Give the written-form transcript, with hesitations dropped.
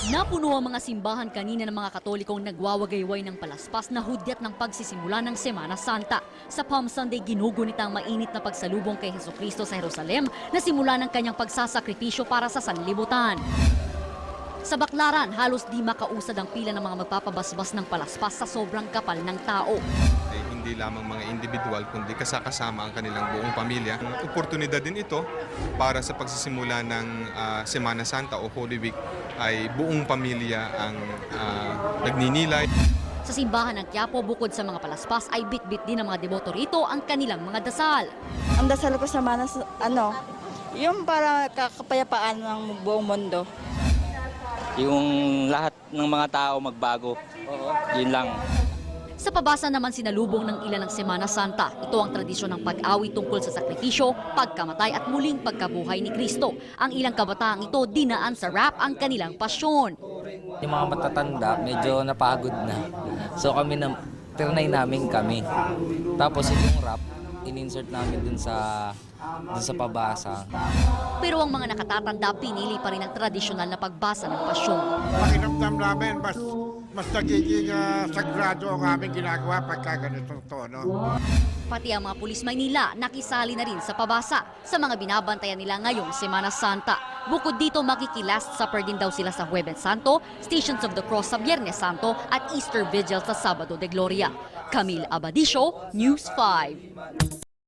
Napuno ang mga simbahan kanina ng mga Katolikong nagwawagayway ng palaspas na hudyat ng pagsisimula ng Semana Santa. Sa Palm Sunday, ginugunit ang mainit na pagsalubong kay Jesucristo sa Jerusalem na simula ng kanyang pagsasakripisyo para sa sanlibutan. Sa Baclaran, halos di makausad ang pila ng mga magpapabasbas ng palaspas sa sobrang kapal ng tao. Hindi lamang mga individual kundi kasama ang kanilang buong pamilya. Oportunidad din ito para sa pagsisimula ng Semana Santa o Holy Week ay buong pamilya ang nagninilay. Sa simbahan ng Quiapo, bukod sa mga palaspas ay bit-bit din ng mga deboto rito ang kanilang mga dasal. Ang dasal ko sa Semana, yung para kakapayapaan ng buong mundo. Yung lahat ng mga tao magbago. Yun lang. Sa pabasa naman sinalubong ng ilan ng Semana Santa. Ito ang tradisyon ng pag-awi tungkol sa sakripisyo, pagkamatay at muling pagkabuhay ni Kristo. Ang ilang kabataang ito dinaan sa rap ang kanilang pasyon. Yung mga matatanda medyo napagod na. So kami trinay namin kami. Tapos yung rap, in-insert namin dun sa pabasa. Pero ang mga nakatatanda pinili pa rin ang tradisyonal na pagbasa ng pasyon. Pakiramdam namin, mas nagiging sagrado ang aming ginagawa pagka ganitong tono. Pati ang mga pulis Maynila nakisali na rin sa pabasa sa mga binabantayan nila ngayong Semana Santa. Bukod dito, makikilast supper din daw sila sa Huwebes Santo, Stations of the Cross sa Biyernes Santo at Easter Vigil sa Sabado de Gloria. Camille Abadisio, News 5.